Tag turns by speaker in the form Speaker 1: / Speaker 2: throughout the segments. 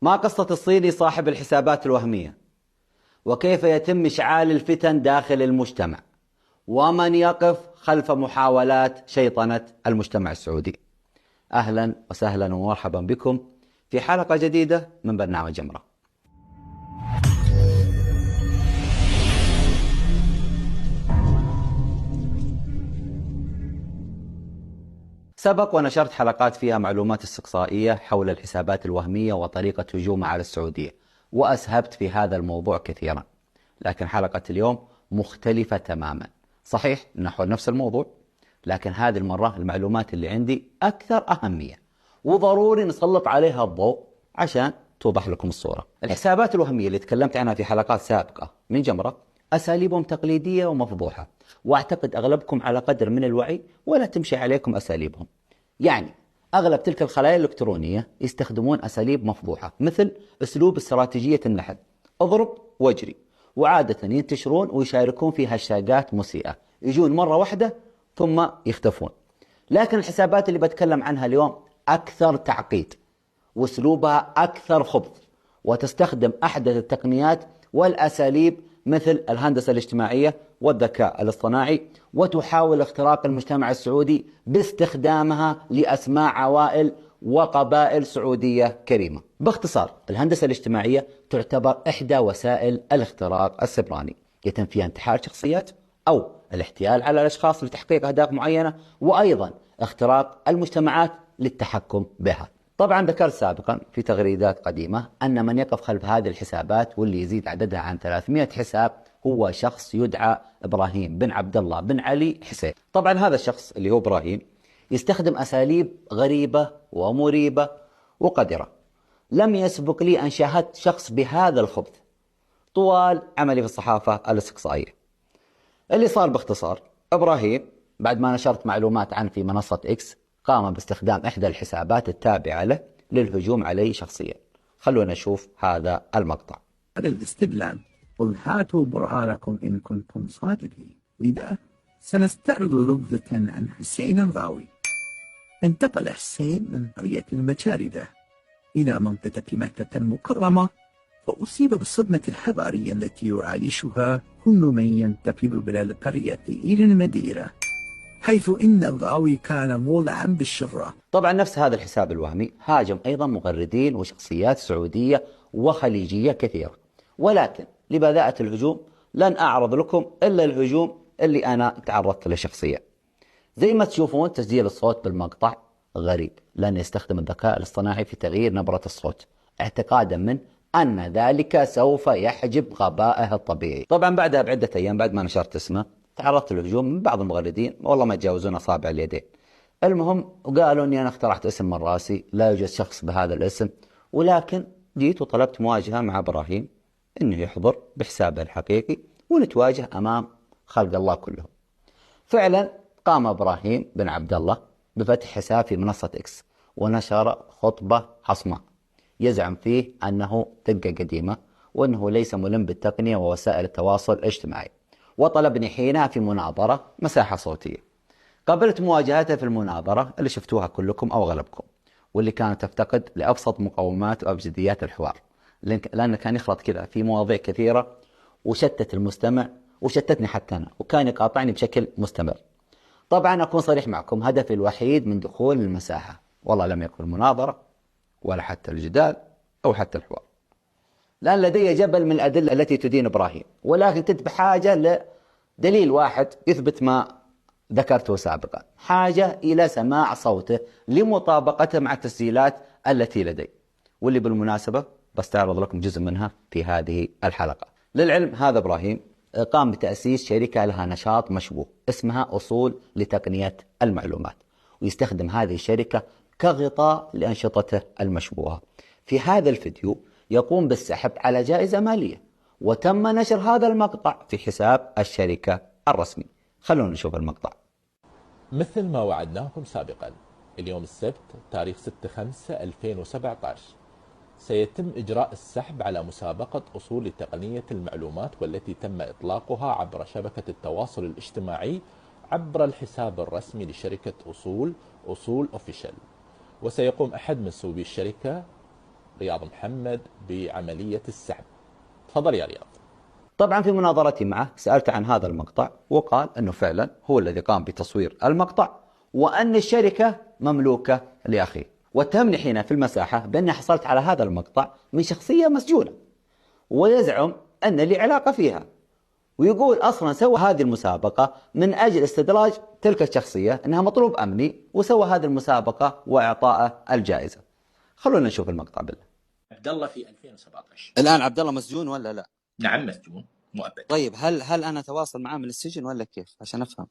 Speaker 1: ما قصة الصيني صاحب الحسابات الوهمية؟ وكيف يتم إشعال الفتن داخل المجتمع؟ ومن يقف خلف محاولات شيطنة المجتمع السعودي؟ أهلا وسهلا ومرحبا بكم في حلقة جديدة من برنامج جمرة. سبق ونشرت حلقات فيها معلومات استقصائية حول الحسابات الوهمية وطريقة هجومها على السعودية، وأسهبت في هذا الموضوع كثيرا. لكن حلقة اليوم مختلفة تماما. صحيح نحو نفس الموضوع، لكن هذه المرة المعلومات اللي عندي أكثر أهمية، وضروري نسلط عليها الضوء عشان توضح لكم الصورة. الحسابات الوهمية اللي تكلمت عنها في حلقات سابقة من جمرة أساليبهم تقليدية ومفضوحة، وأعتقد أغلبكم على قدر من الوعي ولا تمشي عليكم أساليبهم. يعني أغلب تلك الخلايا الإلكترونية يستخدمون أساليب مفضوحة، مثل أسلوب استراتيجية النحل، اضرب واجري، وعادة ينتشرون ويشاركون في هاشتاجات مسيئة، يجون مرة واحدة ثم يختفون. لكن الحسابات اللي بتكلم عنها اليوم أكثر تعقيد، واسلوبها أكثر خبث، وتستخدم أحدث التقنيات والأساليب مثل الهندسة الاجتماعية والذكاء الاصطناعي، وتحاول اختراق المجتمع السعودي باستخدامها لأسماء عوائل وقبائل سعودية كريمة. باختصار، الهندسة الاجتماعية تعتبر إحدى وسائل الاختراق السبراني، يتم فيها انتحال شخصيات أو الاحتيال على الأشخاص لتحقيق أهداف معينة، وأيضا اختراق المجتمعات للتحكم بها. طبعا ذكرت سابقا في تغريدات قديمة أن من يقف خلف هذه الحسابات، واللي يزيد عددها عن 300 حساب، هو شخص يدعى إبراهيم بن عبد الله بن علي حسين. طبعا هذا الشخص اللي هو إبراهيم يستخدم أساليب غريبة ومريبة وقذرة. لم يسبق لي أن شاهدت شخص بهذا الخبث طوال عملي في الصحافة الاستقصائية. اللي صار باختصار، إبراهيم بعد ما نشرت معلومات عنه في منصة إكس، قام باستخدام إحدى الحسابات التابعة له للهجوم علي شخصيا. خلونا نشوف هذا المقطع.
Speaker 2: هذا الاستدلال، قل هاتوا برهانكم إن كنتم صادقين. لذا سنستعرض نبذة عن حسين الغاوي. انتقل حسين من قرية المجاردة إلى منطقة مكة المكرمة، فأصيب بالصدمة الحضارية التي يعايشها كل من ينتقل من القرية إلى المدينة، حيث إن الغاوي كان مولعا بالشهرة.
Speaker 1: طبعا نفس هذا الحساب الوهمي هاجم أيضا مغردين وشخصيات سعودية وخليجية كثيرة، ولكن لبذاءة الهجوم لن أعرض لكم إلا الهجوم اللي أنا تعرضت له شخصيا. زي ما تشوفون تسجيل الصوت بالمقطع غريب، لأن يستخدم الذكاء الاصطناعي في تغيير نبرة الصوت، اعتقادا من أن ذلك سوف يحجب غبائه الطبيعي. طبعا بعدها بعدة أيام بعد ما نشرت اسمه تعرضت للهجوم من بعض المغردين، والله ما يتجاوزون أصابع اليدين. المهم وقالوا أني أنا اخترعت اسم من راسي، لا يوجد شخص بهذا الاسم، ولكن جيت وطلبت مواجهة مع إبراهيم أنه يحضر بحسابه الحقيقي ونتواجه أمام خلق الله كلهم. فعلا قام إبراهيم بن عبد الله بفتح حساب في منصة إكس، ونشر خطبة حصمة يزعم فيه أنه دقة قديمة، وأنه ليس ملم بالتقنية ووسائل التواصل الاجتماعي، وطلبني حينها في مناظرة مساحة صوتية. قبلت مواجهته في المناظرة اللي شفتوها كلكم أو أغلبكم، واللي كانت تفتقد لأبسط مقومات وأبجديات الحوار، لأنه كان يخلط كذا في مواضيع كثيرة وشتت المستمع وشتتني حتى أنا، وكان يقاطعني بشكل مستمر. طبعا أكون صريح معكم، هدفي الوحيد من دخول المساحة والله لم يكن المناظرة ولا حتى الجدال أو حتى الحوار، لأن لدي جبل من الأدلة التي تدين إبراهيم، ولكن كنت بحاجة لدليل واحد يثبت ما ذكرته سابقا، حاجة إلى سماع صوته لمطابقته مع التسجيلات التي لدي، واللي بالمناسبة بستعرض لكم جزء منها في هذه الحلقة. للعلم هذا إبراهيم قام بتأسيس شركة لها نشاط مشبوه اسمها أصول لتقنية المعلومات، ويستخدم هذه الشركة كغطاء لأنشطته المشبوهة. في هذا الفيديو يقوم بالسحب على جائزة مالية، وتم نشر هذا المقطع في حساب الشركة الرسمي. خلونا نشوف المقطع.
Speaker 3: مثل ما وعدناكم سابقا، اليوم السبت تاريخ 6/5/2017 سيتم إجراء السحب على مسابقة أصول لتقنية المعلومات، والتي تم إطلاقها عبر شبكة التواصل الاجتماعي عبر الحساب الرسمي لشركة أصول أوفيشال. وسيقوم أحد منسوبي الشركة رياض محمد بعملية السحب. تفضل يا رياض.
Speaker 1: طبعا في مناظرتي معه سألت عن هذا المقطع، وقال أنه فعلا هو الذي قام بتصوير المقطع، وأن الشركة مملوكة لأخيه. واتهمني حين في المساحة بأني حصلت على هذا المقطع من شخصية مسجونة، ويزعم أن لي علاقة فيها، ويقول أصلا سوى هذه المسابقة من أجل استدراج تلك الشخصية، أنها مطلوب أمني، وسوى هذه المسابقة وإعطاء الجائزة. خلونا نشوف المقطع بالله.
Speaker 4: عبد الله في 2017.
Speaker 1: الآن عبد الله مسجون ولا لا؟
Speaker 4: نعم مسجون مؤبد.
Speaker 1: طيب هل أنا أتواصل معه من السجن ولا كيف عشان أفهم؟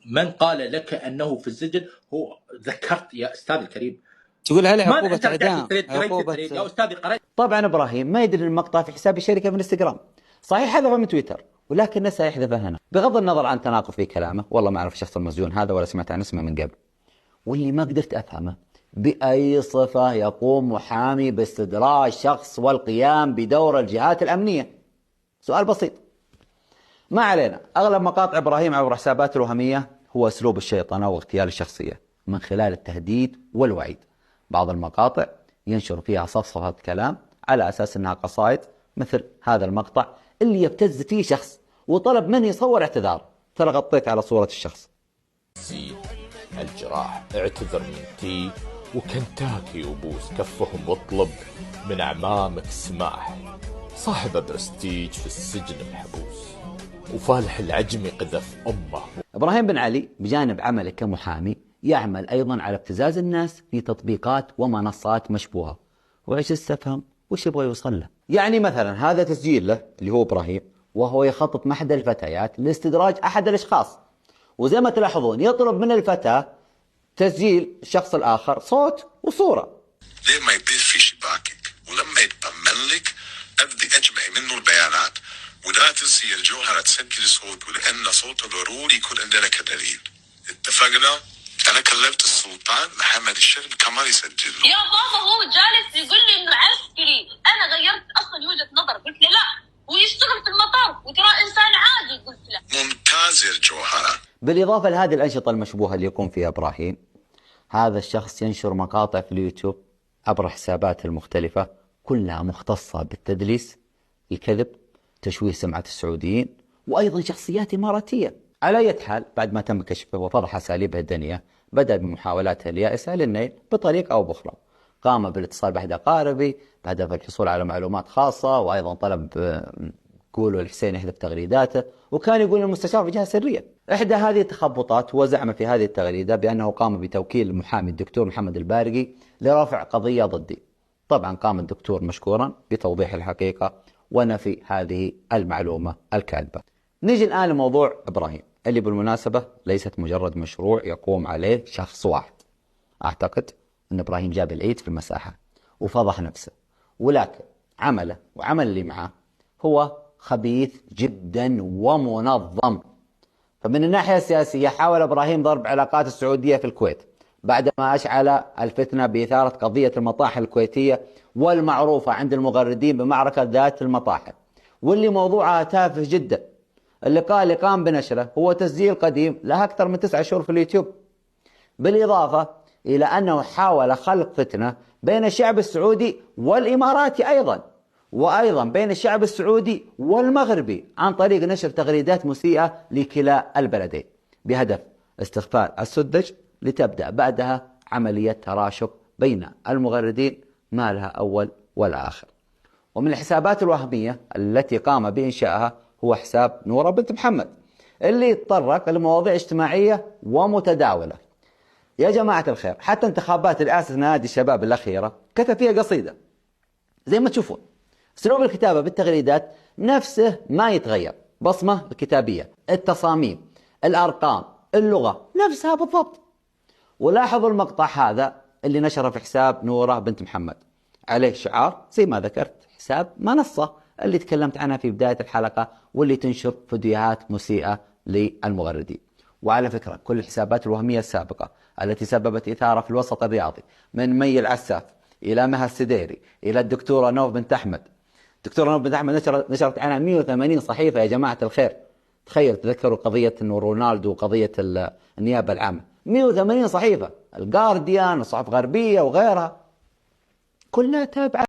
Speaker 4: من قال لك أنه في السجن؟ هو ذكرت يا أستاذ الكريم،
Speaker 1: تقول عليه
Speaker 4: ما
Speaker 1: عقوبة
Speaker 4: أنت رجعت
Speaker 1: إعدام.
Speaker 4: عقوبة يا أستاذي قريت.
Speaker 1: طبعا إبراهيم ما يدري المقطع في حساب الشركة في الانستغرام، صحيح حذفه من تويتر ولكن سيحذفه هنا، بغض النظر عن تناقض في كلامه. والله ما أعرف الشخص المسجون هذا ولا سمعت عن اسمه من قبل. واللي ما قدرت أفهمه بأي صفة يقوم محامي باستدراج شخص والقيام بدور الجهات الأمنية؟ سؤال بسيط. ما علينا. أغلب مقاطع إبراهيم عبر حساباته الوهمية هو أسلوب الشيطنة واغتيال الشخصية من خلال التهديد والوعيد. بعض المقاطع ينشر فيها صفصفة كلام على أساس أنها قصائد، مثل هذا المقطع اللي يبتز فيه شخص وطلب منه يصور اعتذار، ترى غطيت على صورة الشخص.
Speaker 3: الجراح اعتذر من تي وكنتاكي وبوس كفهم واطلب من أعمامك سماح. صاحب برستيج في السجن محبوس وفالح العجمي قذف أمه.
Speaker 1: إبراهيم بن علي بجانب عمله كمحامي يعمل أيضا على ابتزاز الناس في تطبيقات ومنصات مشبوهة. وإيش استفهم وش يبغى يوصل له؟ يعني مثلا هذا تسجيل له اللي هو إبراهيم وهو يخطط مع أحد الفتيات لاستدراج أحد الأشخاص، وزي ما تلاحظون يطلب من الفتاة تسجيل الشخص الآخر صوت وصورة.
Speaker 5: لما يطير في شباكك ولما يطمن لك أبدي أجمعي منه البيانات، ولا تنسي الجوهرة تسجل صوت، ولأن صوته ضروري يكون عندنا كدليل. اتفقنا؟ أنا كلمت السلطان محمد الشرب كمان يسجل له.
Speaker 6: يا بابا هو جالس يقول لي إنه عسكري، أنا غيرت أصلا وجهة نظر، قلت له لا ويشتغل في المطار وترى إنسان عادي، قلت له.
Speaker 5: ممتاز يا الجوهرة.
Speaker 1: بالإضافة لهذه الأنشطة المشبوهة اللي يقوم فيها إبراهيم، هذا الشخص ينشر مقاطع في اليوتيوب عبر حساباته المختلفة كلها مختصة بالتدليس، الكذب، تشويه سمعة السعوديين، وأيضا شخصيات إماراتية. على أي حال بعد ما تم كشفه وفضح أساليبه الدنية، بدأ بمحاولاته اليائسة للنيل بطريقة أو بأخرى. قام بالاتصال بأحد أقاربه بهدف الحصول على معلومات خاصة، وأيضا طلب قولوا الحسين يحذف تغريداته، وكان يقول المستشار في جهة سرية. إحدى هذه التخبطات هو زعم في هذه التغريدة بأنه قام بتوكيل المحامي الدكتور محمد البارقي لرفع قضية ضدي. طبعا قام الدكتور مشكورا بتوضيح الحقيقة ونفي هذه المعلومة الكاذبة. نيجي الآن لموضوع إبراهيم اللي بالمناسبة ليست مجرد مشروع يقوم عليه شخص واحد. أعتقد أن إبراهيم جاب العيد في المساحة وفضح نفسه، ولكن عمله وعمل اللي معه هو خبيث جدا ومنظم. فمن الناحية السياسية حاول إبراهيم ضرب علاقات السعودية في الكويت بعدما أشعل الفتنة بإثارة قضية المطاحن الكويتية والمعروفة عند المغردين بمعركة ذات المطاحن، واللي موضوعها تافه جدا. اللقاء اللي قام بنشره هو تسجيل قديم له أكثر من 9 شهور في اليوتيوب، بالإضافة إلى أنه حاول خلق فتنة بين الشعب السعودي والإماراتي أيضا، وأيضا بين الشعب السعودي والمغربي عن طريق نشر تغريدات مسيئة لكلا البلدين بهدف استغفال السذج، لتبدأ بعدها عملية تراشق بين المغردين ما لها أول ولا آخر. ومن الحسابات الوهمية التي قام بإنشائها هو حساب نورة بنت محمد اللي يتطرق لمواضيع اجتماعية ومتداولة. يا جماعة الخير، حتى انتخابات رئاسة نادي الشباب الأخيرة كتب فيها قصيدة زي ما تشوفون. اسلوب الكتابة بالتغريدات نفسه ما يتغير، بصمة الكتابية، التصاميم، الأرقام، اللغة نفسها بالضبط. ولاحظوا المقطع هذا اللي نشره في حساب نورة بنت محمد، عليه شعار زي ما ذكرت حساب منصة اللي تكلمت عنها في بداية الحلقة، واللي تنشر فيديوهات مسيئة للمغردين. وعلى فكرة كل الحسابات الوهمية السابقة التي سببت إثارة في الوسط الرياضي، من مي العساف إلى مها السديري إلى الدكتورة نوف بنت أحمد، الدكتورة نوف بنت أحمد نشرت عنها 180 صحيفة يا جماعة الخير. تخيل، تذكروا قضية إنه رونالدو وقضية النيابة العامة، 180 صحيفة، الجارديان وصحف غربية وغيرها. كلها تابعة